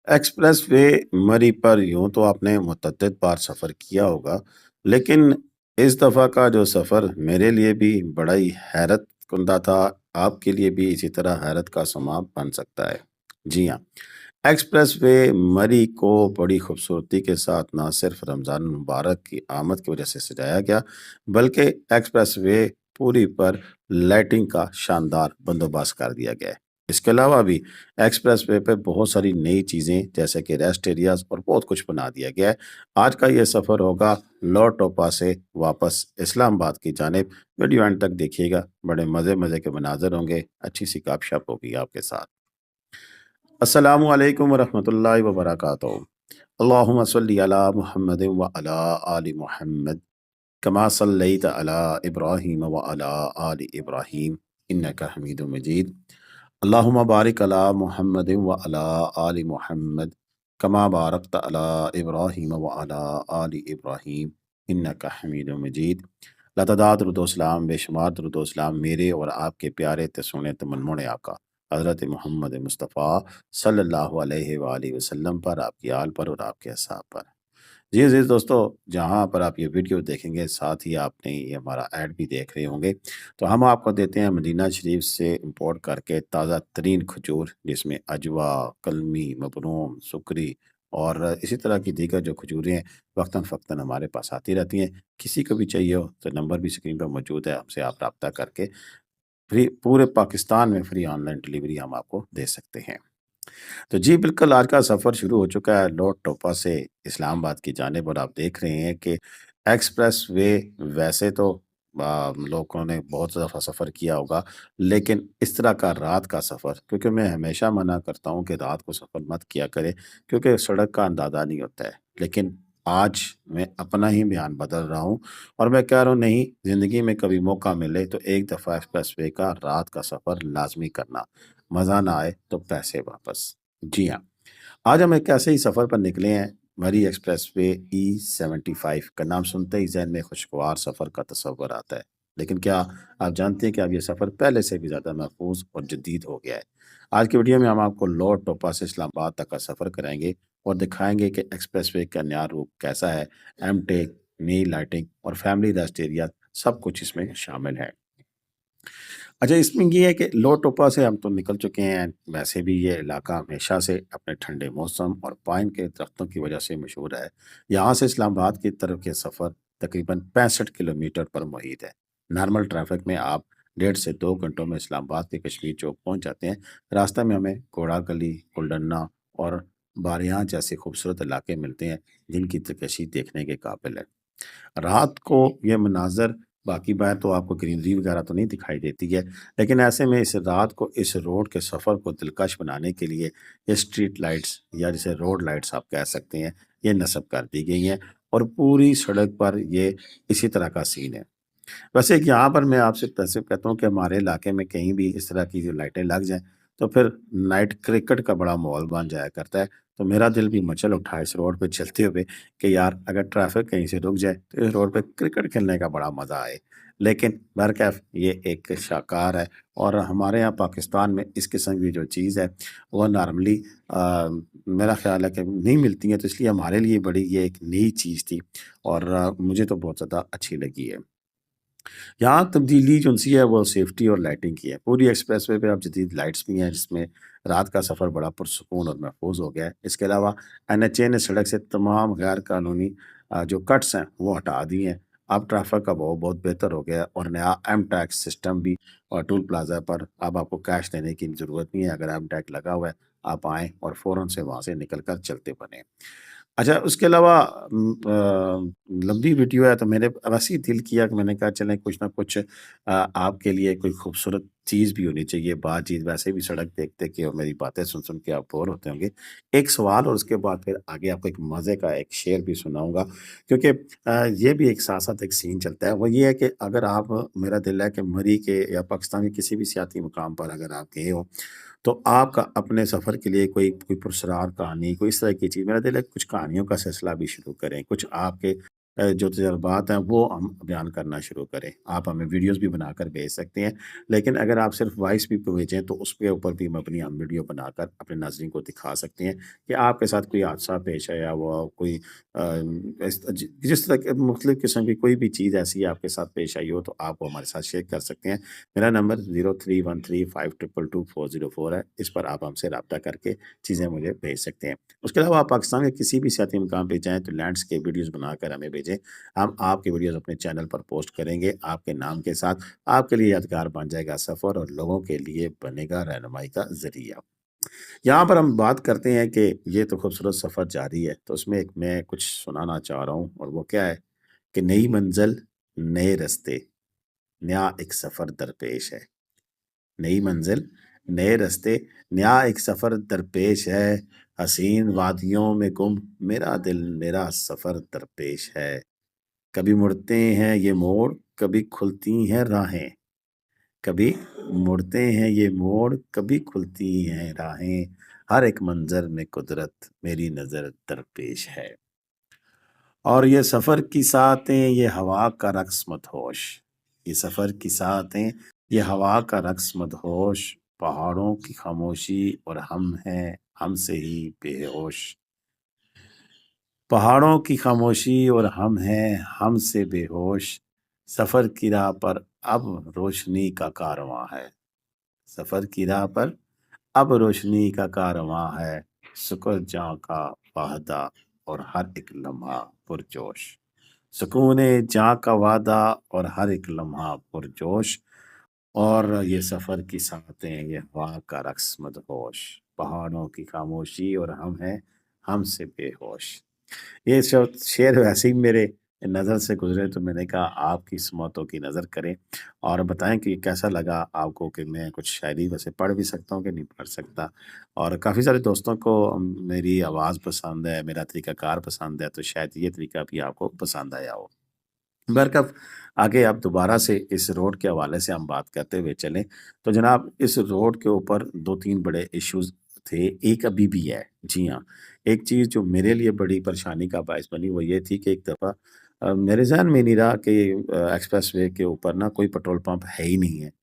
Express way मरी पर यूं तो आपने मुतअद्दिद बार सफ़र किया होगा, लेकिन इस दफ़ा का जो सफ़र मेरे लिए भी बड़ा ही हैरत कुंदा था, आपके लिए भी इसी तरह हैरत का समा बन सकता है। जी हाँ, एक्सप्रेस वे मरी को बड़ी खूबसूरती के साथ ना सिर्फ रमज़ान मुबारक की आमद की वजह से सजाया गया, बल्कि एक्सप्रेस वे पूरी पर लाइटिंग का शानदार बंदोबस्त कर दिया गया है। इसके अलावा भी एक्सप्रेस वे पे बहुत सारी नई चीज़ें जैसे कि रेस्ट एरियाज़ और बहुत कुछ बना दिया गया है। आज का ये सफ़र होगा लौटोपा से वापस इस्लामाबाद की जानिब। वीडियो एंड तक देखिएगा, बड़े मज़े-मज़े के मनाज़र होंगे, अच्छी-सी गपशप होगी आपके साथ। अस्सलामु अलैकुम वरहमतुल्लाहि वबरकातुहू। अल्लाहुम्मा सल्लि अला मुहम्मदिन व अला आलि मुहम्मद कमा सल्लैता अला इब्राहीम व अला आलि इब्राहीम इन्नका हमीदुम मजीद। अल्लाहुम्मा बारिक अला मुहम्मदिन व अला आलि मुहम्मद कमा बारकता अला इब्राहीम व अला आलि इब्राहीम इन्नका हमीदुम मजीद। लतदात दुरूद-ओ-सलाम बेशुमार दुरूद-ओ-सलाम मेरे और आपके प्यारे ते सोने ते मनमोने आका हज़रत मोहम्मद मुस्तफ़ा सल्लल्लाहु अलैहि वालैहि वसल्लम पर, आपकी आल पर और आपके असहाब पर। जी अज़ीज़ दोस्तों, जहाँ पर आप ये वीडियो देखेंगे साथ ही आपने ये हमारा ऐड भी देख रहे होंगे, तो हम आपको देते हैं मदीना शरीफ से इंपोर्ट करके ताज़ा तरीन खजूर, जिसमें अजवा, कलमी, मबरूम, सुकरी और इसी तरह की दीगर जो खजूरें हैं वक्तन फ़क्तन हमारे पास आती रहती हैं। किसी को भी चाहिए हो तो नंबर भी स्क्रीन पर मौजूद है, हमसे आप रब्ता करके फ्री पूरे पाकिस्तान में फ्री ऑनलाइन डिलीवरी हम आपको दे सकते हैं। तो जी बिल्कुल, आज का सफ़र शुरू हो चुका है लौट टोपा से इस्लामाबाद की जानिब और आप देख रहे हैं कि एक्सप्रेस वे वैसे तो लोगों ने बहुत दफ़ा सफ़र किया होगा, लेकिन इस तरह का रात का सफ़र, क्योंकि मैं हमेशा मना करता हूँ कि रात को सफ़र मत किया करें, क्योंकि सड़क का अंदाज़ा नहीं होता है। लेकिन आज मैं अपना ही बयान बदल रहा हूँ और मैं कह रहा हूँ नहीं, ज़िंदगी में कभी मौका मिले तो एक दफ़ा एक्सप्रेस वे का रात का सफ़र लाज़मी करना। मज़ा ना आए तो पैसे वापस। जी हाँ, आज हम एक ऐसे ही सफ़र पर निकले हैं। मरी एक्सप्रेसवे E75 का नाम सुनते ही ज़हन में खुशगवार सफ़र का तस्वर आता है। लेकिन क्या आप जानते हैं कि अब ये सफ़र पहले से भी ज़्यादा महफूज और जदीद हो गया है। आज की वीडियो में हम आपको लौट टोपा से इस्लामाबाद तक का सफ़र कराएंगे और दिखाएंगे कि एक्सप्रेसवे का नया रूप कैसा है। एम टेक, नई लाइटिंग और फैमिली रेस्ट एरिया सब कुछ इसमें शामिल है। अच्छा, इसमें ये है कि लोटोपा से हम तो निकल चुके हैं। वैसे भी ये इलाका हमेशा से अपने ठंडे मौसम और पाइन के दरख्तों की वजह से मशहूर है। यहाँ से इस्लामाबाद की तरफ के सफ़र तकरीबन 65 किलोमीटर पर मुहित है। नॉर्मल ट्रैफिक में आप 1.5 से 2 घंटों में इस्लामाबाद के कश्मीर चौक पहुँच जाते हैं। रास्ते में हमें घोड़ा गली, गुलडन्ना और बारियाँ जैसे खूबसूरत इलाके मिलते हैं, जिनकी दिलकशी देखने के काबिल है। रात को ये मनाज़र, बाकी बार तो आपको ग्रीनरी वगैरह तो नहीं दिखाई देती है, लेकिन ऐसे में इस रात को इस रोड के सफ़र को दिलकश बनाने के लिए ये स्ट्रीट लाइट्स या जिसे रोड लाइट्स आप कह सकते हैं, ये नस्ब कर दी गई हैं और पूरी सड़क पर ये इसी तरह का सीन है। वैसे यहाँ पर मैं आपसे तसल्ली कहता हूँ कि हमारे इलाके में कहीं भी इस तरह की जो लाइटें लग जाएँ, तो फिर नाइट क्रिकेट का बड़ा माहौल बन जाया करता है। तो मेरा दिल भी मचल उठा इस रोड पे चलते हुए कि यार अगर ट्रैफ़िक कहीं से रुक जाए, तो इस रोड पे क्रिकेट खेलने का बड़ा मज़ा आए। लेकिन बहरकैफ़ ये एक शाकार है और हमारे यहाँ पाकिस्तान में इस किस्म की जो चीज़ है, वो नॉर्मली मेरा ख़्याल है कि नहीं मिलती है, तो इसलिए हमारे लिए बड़ी ये एक नई चीज़ थी और मुझे तो बहुत ज़्यादा अच्छी लगी है। यहाँ तब्दीली जो-सी है वो सेफ्टी और लाइटिंग की है। पूरी एक्सप्रेसवे पे अब जदीद लाइट्स भी हैं, जिसमें रात का सफ़र बड़ा पुरसुकून और महफूज़ हो गया है। इसके अलावा एनएचए ने सड़क से तमाम गैर कानूनी जो कट्स हैं वो हटा दिए हैं। अब ट्रैफ़िक का बहाव बहुत बेहतर हो गया है और नया एम टैग सिस्टम भी और टोल प्लाज़ा पर अब आपको कैश देने की ज़रूरत नहीं है। अगर एम टैग लगा हुआ है, आप आएँ और फ़ौरन से वहाँ से निकल कर चलते बनें। अच्छा, उसके अलावा लंबी वीडियो है तो मैंने वैसे ही दिल किया कि मैंने कहा चलें कुछ ना कुछ आपके लिए कोई खूबसूरत चीज़ भी होनी चाहिए, बातचीत वैसे भी सड़क देख-देख के और मेरी बातें सुन-सुन के आप बोर होते होंगे। एक सवाल और उसके बाद फिर आगे आपको एक मज़े का एक शेर भी सुनाऊँगा, क्योंकि ये भी एक साथ-साथ एक सीन चलता है। वो ये है कि अगर आप मेरा दिल है कि मरी के या पाकिस्तान के किसी भी सियाती मुकाम पर अगर आप गए हो, तो आपका अपने सफ़र के लिए कोई कोई पुरस्कार कहानी, कोई इस तरह की चीज़, मेरा दिल है कुछ कहानियों का सिलसिला भी शुरू करें। कुछ आपके جو तजुर्बात हैं वो हम बयान करना शुरू करें। आप हमें वीडियोज़ भी बनाकर भेज सकते हैं, लेकिन अगर आप सिर्फ़ वॉइस भी भेजें तो उसके ऊपर भी हम अपनी वीडियो बनाकर अपने नाज़रीन को दिखा सकते हैं कि आपके साथ कोई हादसा पेश आया हुआ, कोई जिस तरह के मुख्तलिफ़ किस्म की कोई भी चीज़ ऐसी आपके साथ पेश आई हो तो आप वो हमारे साथ शेयर कर सकते हैं। मेरा नंबर 0313522240 है, इस पर आप हमसे राब्ता करके चीज़ें मुझे भेज सकते हैं। उसके अलावा आप पाकिस्तान के किसी भी सियाती मुकाम पे जाएँ तो लैंडस्केप वीडियोज़ बनाकर हमें भेजें। हम आपकी वीडियोज़ अपने चैनल पर पोस्ट करेंगे, आपके नाम के साथ। आपके लिए यादगार बन जाएगा सफ़र और लोगों के लिए बनेगा रहनुमाई का ज़रिया। यहाँ पर हम बात करते हैं कि ये तो खूबसूरत सफ़र जारी है, तो उसमें एक मैं कुछ सुनाना चाह रहा हूँ और वो क्या है कि नई मंज़िल, नए रास्ते, नया एक सफ़र दरपेश है। नई मंजिल, नए रास्ते, नया एक सफ़र दरपेश है। हसीन वादियों में गुम मेरा दिल, मेरा सफ़र दरपेश है। कभी मुड़ते हैं ये मोड़, कभी खुलती हैं राहें। कभी मुड़ते हैं ये मोड़, कभी खुलती हैं राहें। हर एक मंज़र में कुदरत मेरी नज़र दरपेश है। और ये सफ़र की सातें, ये हवा का रक़्स मदहोश। ये सफ़र की सातें, ये हवा का रक़्स मदहोश। पहाड़ों की खामोशी और हम हैं हमसे ही बेहोश। पहाड़ों की खामोशी और हम हैं हमसे बेहोश। सफ़र की राह पर अब रोशनी का कारवां है। सफ़र की राह पर अब रोशनी का कारवां है। शुक्र जाँ का वाहदा और हर एक लम्हा पुरजोश। सुकून जाँ का वादा और हर एक लम्हा पुरजोश। और ये सफ़र की सातें, ये हवा का रक़्स मदहोश। पहाड़ों की खामोशी और हम हैं हमसे बेहोश। ये शेर वैसे ही मेरे नज़र से गुज़रे तो मैंने कहा आपकी सुमतों की नज़र करें और बताएँ कि कैसा लगा आपको कि मैं कुछ शायरी वैसे पढ़ भी सकता हूँ कि नहीं पढ़ सकता। और काफ़ी सारे दोस्तों को मेरी आवाज़ पसंद है, मेरा तरीक़ाकार पसंद है, तो शायद ये तरीका भी आपको पसंद आया हो। बहरकफ आगे अब दोबारा से इस रोड के हवाले से हम बात करते हुए चलें, तो जनाब इस रोड के ऊपर 2-3 बड़े इश्यूज़ थे, एक अभी भी है। जी हाँ, एक चीज़ जो मेरे लिए बड़ी परेशानी का बायस बनी वो ये थी कि एक दफ़ा मेरे ज़हन में नहीं रहा कि एक्सप्रेसवे के ऊपर ना कोई पेट्रोल पंप है ही नहीं है। तो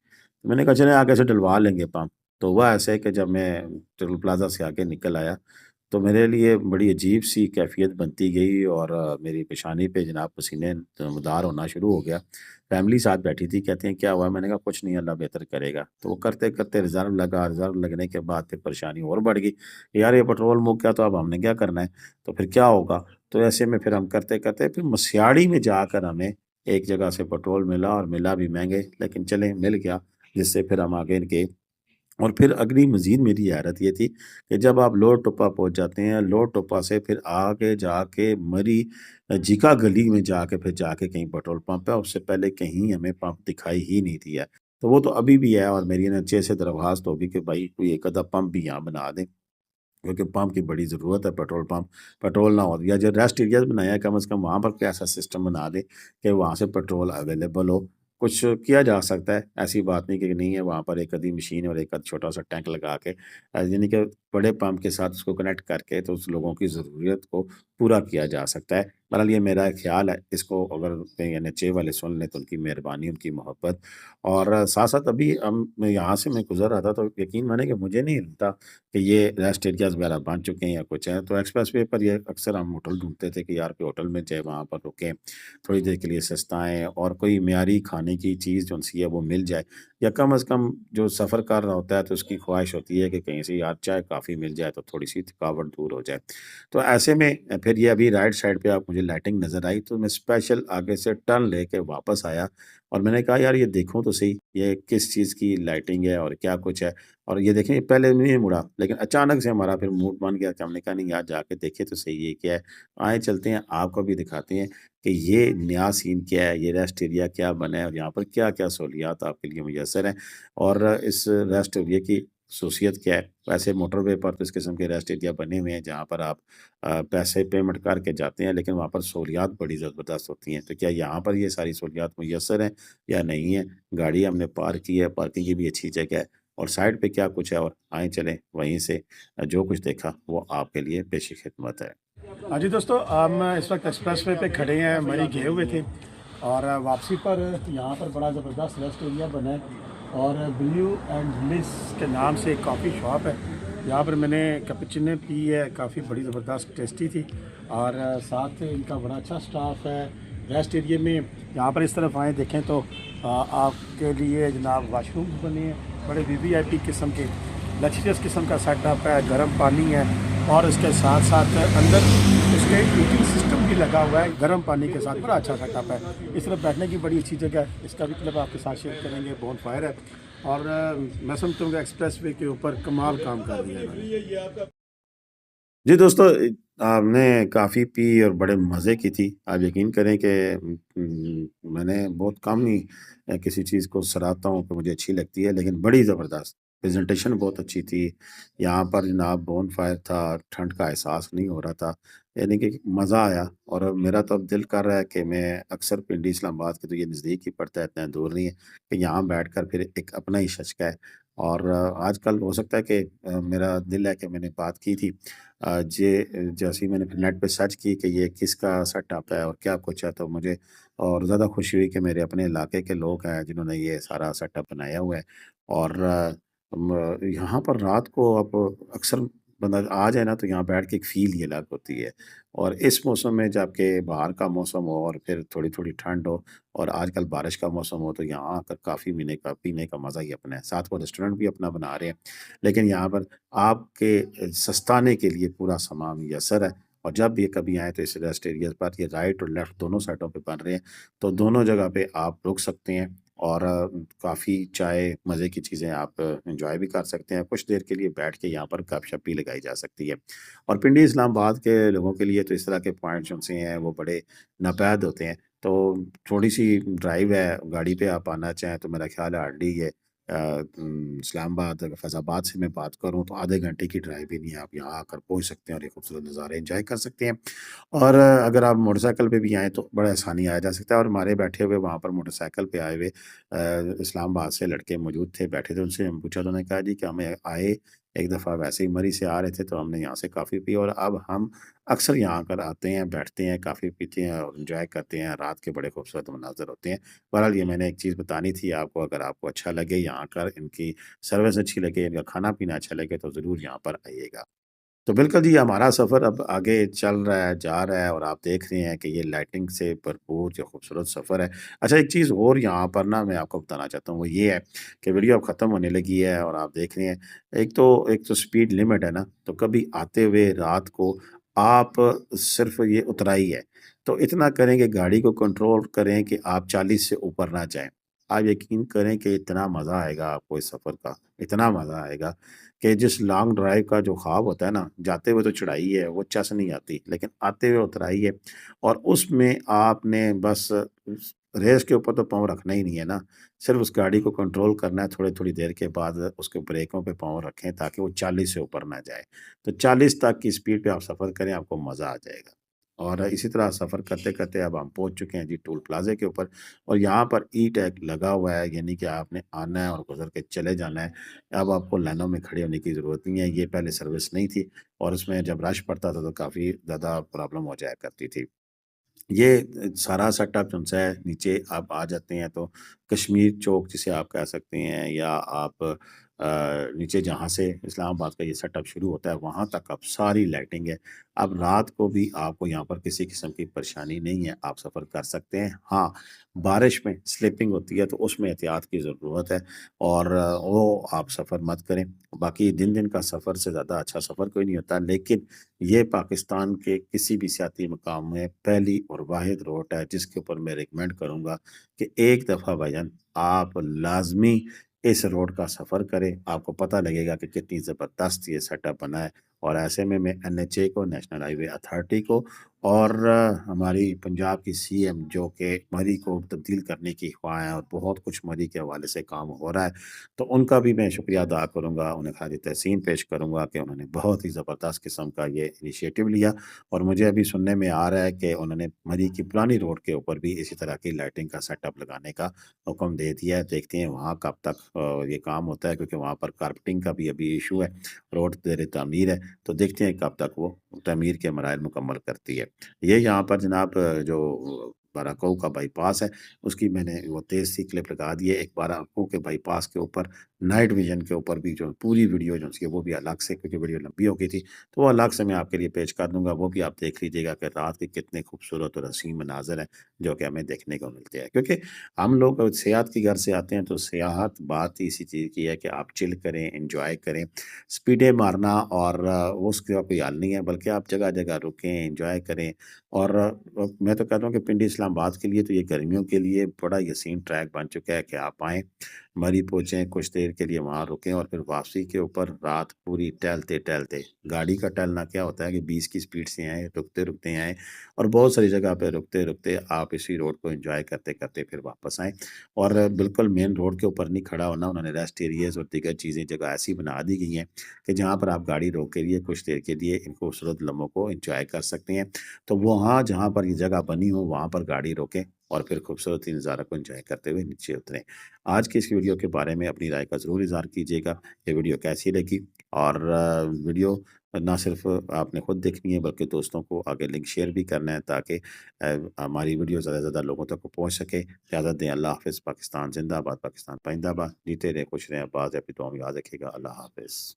मैंने कहा चलें आगे से डलवा लेंगे पंप। तो हुआ ऐसे कि जब मैं टोल प्लाज़ा से आगे निकल आया, तो मेरे लिए बड़ी अजीब-सी कैफ़ियत बनती गई और मेरी पेशानी पे जनाब पसीने नमदार होना शुरू हो गया। फ़ैमिली साथ बैठी थी, कहती हैं, "क्या हुआ?" मैंने कहा, "कुछ नहीं, अल्लाह बेहतर करेगा।" तो वो करते-करते रिज़र्व लगा, रिज़र्व लगने के बाद फिर परेशानी और बढ़ गई। यार ये पेट्रोल मुक गया तो अब हमने क्या करना है? तो फिर क्या होगा? तो ऐसे में फिर हम करते-करते फिर मस्याड़ी में जाकर हमें एक जगह से पेट्रोल मिला और मिला भी महँगे, लेकिन चलें मिल गया, जिससे फिर हम आगे गए। और फिर अगली मज़ीद मेरी हैरत ये थी कि जब आप लोअर टोपा पहुँच जाते हैं, लोअर टोपा से फिर आगे जाके मरी जीका गली में जाके फिर जाके कहीं पेट्रोल पंप है, उससे पहले कहीं हमें पंप दिखाई ही नहीं दिया। तो वो तो अभी भी है और मेरी नीचे से दरख्वास्त होगी कि भाई कोई एक आधा पंप भी यहाँ बना दें। क्योंकि पंप की बड़ी ज़रूरत है, पेट्रोल पंप, पेट्रोल ना हो या जो रेस्ट एरियाज़ बनाया है कम से कम वहाँ पर कोई ऐसा सिस्टम बना दें कि वहाँ से पेट्रोल अवेलेबल हो। कुछ किया जा सकता है, ऐसी बात नहीं कि नहीं है, वहाँ पर एक आधी मशीन और एक आध छोटा-सा टैंक लगा के यानी कि बड़े पंप के साथ उसको कनेक्ट करके तो उस लोगों की ज़रूरत को पूरा किया जा सकता है। बहरहाल ये मेरा ख़्याल है, इसको अगर कहीं एनएचए वाले सुन लें तो उनकी मेहरबानी, उनकी मोहब्बत। और साथ-साथ अभी मैं यहाँ से मैं गुज़र रहा था तो यकीन मानिए कि मुझे नहीं लगता कि ये रेस्ट एरियाज़ वगैरह बन चुके हैं या कुछ है। तो एक्सप्रेसवे पर ये अक्सर हम होटल ढूँढते थे कि यार कोई होटल मिल जाए, वहाँ पर रुकें, थोड़ी देर के लिए सस्ताएँ और कोई मियारी खाने की चीज़ जो-सी है वो मिल जाए। या कम से कम जो सफ़र कर रहा होता है तो उसकी ख्वाहिश होती है कि कहीं से यार चाय-कॉफ़ी मिल जाए तो थोड़ी-सी थकावट दूर हो जाए। तो ऐसे में फिर ये अभी राइट साइड पे आप मुझे लाइटिंग नज़र आई तो मैं स्पेशल आगे से टर्न लेके वापस आया और मैंने कहा यार ये देखूँ तो सही, ये किस चीज़ की लाइटिंग है और क्या कुछ है। और ये देखें पहले नहीं मुड़ा, लेकिन अचानक से हमारा फिर मूड बन गया कि हमने कहा नहीं यार जाके देखें तो सही ये क्या है। आए चलते हैं आपको भी दिखाते हैं कि ये नया सीन क्या है, ये रेस्ट एरिया क्या बना है और यहाँ पर क्या-क्या सहूलियात आपके लिए मुयस्सर हैं और इस रेस्ट एरिया की ख़ुसूसियत क्या है। वैसे मोटरवे पर तो इस किस्म के रेस्ट एरिया बने हुए हैं जहाँ पर आप पैसे पेमेंट करके जाते हैं लेकिन वहाँ पर सहूलियात बड़ी ज़बरदस्त होती हैं। तो क्या यहाँ पर ये सारी सहूलियात मुयस्सर हैं या नहीं है? गाड़ी हमने पार्क की है, पार्किंग की भी अच्छी जगह है। और साइड पे क्या कुछ है और आएँ चलें वहीं से जो कुछ देखा वो आपके लिए पेश-ए-ख़िदमत है। हाँ जी दोस्तों, हम इस वक्त एक्सप्रेस वे पे खड़े हैं, मरी गए हुए थे और वापसी पर यहाँ पर बड़ा ज़बरदस्त रेस्ट एरिया बना है और ब्लू एंड लिस के नाम से एक कॉफ़ी शॉप है। यहाँ पर मैंने कैपुचिनो पी है, काफ़ी बड़ी ज़बरदस्त टेस्टी थी और साथ इनका बड़ा अच्छा स्टाफ है। रेस्ट एरिया में यहाँ पर इस तरफ आएँ देखें तो आपके लिए जनाब वाशरूम बने हैं, बड़े वीवीआईपी किस्म के लग्जरियस किस्म का सेटअप है, गर्म पानी है और इसके साथ साथ अंदर इसके हीटिंग सिस्टम भी लगा हुआ है गर्म पानी के साथ, बड़ा अच्छा सेटअप है। इस तरफ बैठने की बड़ी अच्छी जगह है, इसका भी क्लिप आपके साथ शेयर करेंगे। बोन फायर है और मैं समझता हूँ कि एक्सप्रेस वे के ऊपर कमाल काम कर दिया है इन्होंने। जी दोस्तों, हमने काफ़ी पी और बड़े मज़े की थी। आप यकीन करें कि मैंने बहुत कम ही किसी चीज़ को सराहता हूँ कि मुझे अच्छी लगती है, लेकिन बड़ी ज़बरदस्त प्रेज़ेंटेशन बहुत अच्छी थी। यहाँ पर जनाब बोन फायर था, ठंड का एहसास नहीं हो रहा था, यानी कि मज़ा आया। और मेरा तो अब दिल कर रहा है कि मैं अक्सर पिंडी इस्लामाबाद के तो ये नज़दीक ही पड़ता है, इतना दूर नहीं है, कि यहाँ बैठकर फिर एक अपना ही शचका है। और आजकल हो सकता है कि मेरा दिल है कि मैंने बात की थी जैसे ही मैंने फिर नेट पे सर्च की कि ये किसका सेटअप है और क्या कुछ है, तो मुझे और ज़्यादा खुशी हुई कि मेरे अपने इलाके के लोग हैं जिन्होंने ये सारा सेटअप बनाया हुआ है। और यहाँ पर रात को अब अक्सर बंदा आ जाए ना, तो यहाँ बैठ के एक फ़ील ही अलग होती है। और इस मौसम में जबकि बाहर का मौसम हो और फिर थोड़ी-थोड़ी ठंड हो और आजकल बारिश का मौसम हो, तो यहाँ आकर कॉफ़ी पीने का मज़ा ही अपना है। साथ वो रेस्टोरेंट भी अपना बना रहे हैं। लेकिन यहाँ पर आपके सस्ताने के लिए पूरा सामान मुयस्सर है। और जब भी कभी आएँ तो इस रेस्ट एरिया पर ये राइट और लेफ्ट दोनों साइडों पे बन रहे हैं, तो दोनों जगह पे आप रुक सकते हैं और काफ़ी चाय, मज़े की चीज़ें आप एन्जॉय भी कर सकते हैं। कुछ देर के लिए बैठ के यहाँ पर गपशप भी लगाई जा सकती है। और पिंडी इस्लामाबाद के लोगों के लिए तो इस तरह के पॉइंट्स जो से हैं वो बड़े नापैद होते हैं। तो थोड़ी-सी ड्राइव है, गाड़ी पे आप आना चाहें तो मेरा ख़्याल है हार्डली ये इस्लामाबाद अगर फैज़ाबाद से मैं बात करूँ तो आधे घंटे की ड्राइव ही नहीं है, आप यहाँ आकर पहुँच सकते हैं और ये खूबसूरत नज़ारे एंजॉय कर सकते हैं। और अगर आप मोटरसाइकिल पे भी आएँ तो बड़ा आसानी आया जा सकता है। और हमारे बैठे हुए वहाँ पर मोटरसाइकिल पे आए हुए इस्लामाबाद से लड़के मौजूद थे, बैठे थे, उनसे हम पूछा तो उन्होंने कहा जी कि हमें आए एक दफ़ा वैसे ही मरी से आ रहे थे तो हमने यहाँ से काफ़ी पी और अब हम अक्सर यहाँ आकर आते हैं, बैठते हैं, काफ़ी पीते हैं और एंजॉय करते हैं। रात के बड़े खूबसूरत मनाज़र होते हैं। बहरहाल ये मैंने एक चीज़ बतानी थी आपको, अगर आपको अच्छा लगे यहाँ आकर, इनकी सर्विस अच्छी लगे, इनका खाना-पीना अच्छा लगे तो ज़रूर यहाँ पर आइएगा। तो बिल्कुल जी, हमारा सफ़र अब आगे चल रहा है, जा रहा है और आप देख रहे हैं कि ये लाइटिंग से भरपूर जो खूबसूरत सफ़र है। अच्छा, एक चीज़ और यहाँ पर ना मैं आपको बताना चाहता हूँ, वो ये है कि वीडियो अब ख़त्म होने लगी है और आप देख रहे हैं, एक तो स्पीड लिमिट है ना, तो कभी आते हुए रात को आप सिर्फ़ ये उतराई है, तो इतना करें कि गाड़ी को कंट्रोल करें कि आप 40 से ऊपर ना जाएँ। आप यकीन करें कि इतना मज़ा आएगा आपको इस सफ़र का, इतना मज़ा आएगा कि जिस लॉन्ग ड्राइव का जो ख्वाब होता है ना, जाते हुए तो चढ़ाई है, वो चस नहीं आती, लेकिन आते हुए उतराई है। और उसमें आपने बस उस रेस के ऊपर तो पाँव रखना ही नहीं है ना, सिर्फ़ उस गाड़ी को कंट्रोल करना है, थोड़ी-थोड़ी देर के बाद उसके ब्रेकों पे पाँव रखें ताकि वो 40 से ऊपर ना जाए। तो 40 तक की स्पीड पे आप सफ़र करें, आपको मज़ा आ जाएगा। और इसी तरह सफ़र करते-करते अब हम पहुँच चुके हैं जी टोल प्लाज़ा के ऊपर और यहाँ पर ई-टैग लगा हुआ है, यानी कि आपने आना है और गुज़र के चले जाना है। अब आपको लाइनों में खड़े होने की ज़रूरत नहीं है, ये पहले सर्विस नहीं थी और उसमें जब रश पड़ता था तो काफ़ी ज़्यादा प्रॉब्लम हो जाया करती थी। ये सारा सेटअप जो है नीचे आप आ जाते हैं तो कश्मीर चौक जिसे आप कह सकते हैं या आप नीचे जहाँ से इस्लामाबाद का ये सेटअप शुरू होता है वहाँ तक अब सारी लाइटिंग है। अब रात को भी आपको यहाँ पर किसी किस्म की परेशानी नहीं है, आप सफ़र कर सकते हैं। हाँ, बारिश में स्लिपिंग होती है तो उसमें एहतियात की ज़रूरत है और वो आप सफ़र मत करें। बाकी दिन-दिन का सफ़र से ज़्यादा अच्छा सफ़र कोई नहीं होता, लेकिन ये पाकिस्तान के किसी भी सियाती मकाम में पहली और वाहिद रोड है जिसके ऊपर मैं रिकमेंड करूँगा कि एक दफ़ा भाईजान आप लाज़मी इस रोड का सफ़र करें। आपको पता लगेगा कि कितनी ज़बरदस्त ये सेटअप बना है और ऐसे में मैं एनएचए को, नेशनल हाईवे अथॉरिटी को اور ہماری پنجاب کی سی ایم جو کہ مری کو تبدیل کرنے کی خواہاں ہیں اور بہت کچھ مری کے حوالے سے کام ہو رہا ہے، تو ان کا بھی میں شکریہ ادا کروں گا، انہیں خراج تحسین پیش کروں گا کہ انہوں نے بہت ہی زبردست قسم کا یہ انیشیٹو لیا، اور مجھے ابھی سننے میں آ رہا ہے کہ انہوں نے مری کی پرانی روڈ کے اوپر بھی اسی طرح کی لائٹنگ کا سیٹ اپ لگانے کا حکم دے دیا ہے۔ دیکھتے ہیں وہاں کب تک یہ کام ہوتا ہے، کیونکہ وہاں پر کارپیٹنگ کا بھی ابھی ایشو ہے، روڈ زیر تعمیر ہے، تو دیکھتے ہیں کب تک وہ تعمیر کے مراحل مکمل کرتی ہے۔ یہ یہاں پر جناب جو باراکو کا بائی پاس ہے، اس کی میں نے وہ تیز سی کلپ لگا دی ہے۔ ایک باراکو کے بائی پاس کے اوپر نائٹ ویژن کے اوپر بھی جو پوری ویڈیو جو اس کی وہ بھی الگ سے، کیونکہ ویڈیو لمبی ہو گئی تھی، تو وہ الگ سے میں آپ کے لیے پیش کر دوں گا، وہ بھی آپ دیکھ لیجیے گا کہ رات کے کتنے خوبصورت اور حسین مناظر ہیں جو کہ ہمیں دیکھنے کو ملتے ہیں۔ کیونکہ ہم لوگ سیاحت کی گھر سے آتے ہیں، تو سیاحت بات ہی اسی چیز کی ہے کہ آپ چل کریں، انجوائے کریں، سپیڈیں مارنا اور اس کا کوئی حل نہیں ہے، بلکہ آپ جگہ جگہ رکیں، انجوائے کریں۔ اور میں تو کہتا ہوں کہ پنڈی اسلام آباد کے لیے تو یہ گرمیوں کے لیے بڑا یسین ٹریک بن چکا ہے کہ آپ آئیں، مری پہنچیں، کچھ دیر کے لیے وہاں رکیں، اور پھر واپسی کے اوپر رات پوری ٹہلتے ٹہلتے، گاڑی کا ٹہلنا کیا ہوتا ہے کہ 20 کی سپیڈ سے آئیں، رکتے رکتے آئیں، اور بہت ساری جگہ پہ رکتے رکتے آپ اسی روڈ کو انجوائے کرتے کرتے پھر واپس آئیں۔ اور بالکل مین روڈ کے اوپر نہیں کھڑا ہونا، انہوں نے ریسٹ ایریاز اور دیگر چیزیں جگہ ایسی بنا دی گئی ہیں کہ جہاں پر آپ گاڑی روک کے لیے کچھ دیر کے لیے ان خوبصورت لمحوں کو انجوائے کر سکتے ہیں۔ تو وہاں جہاں پر یہ جگہ بنی ہو وہاں پر گاڑی روکیں اور پھر خوبصورتی نظارہ کو انجوائے کرتے ہوئے نیچے اتریں۔ آج کی اس ویڈیو کے بارے میں اپنی رائے کا ضرور اظہار کیجیے گا، یہ ویڈیو کیسی لگی، اور ویڈیو نہ صرف آپ نے خود دیکھنی ہے بلکہ دوستوں کو آگے لنک شیئر بھی کرنا ہے، تاکہ ہماری ویڈیو زیادہ سے زیادہ لوگوں تک پہنچ سکے۔ اجازت دیں، اللہ حافظ۔ پاکستان زندہ باد، پاکستان پائندہ باد، جیتے رہے، خوش رہیں، آباد رہیں، اپنی دعاؤں میں یاد رکھیے گا۔ اللہ حافظ۔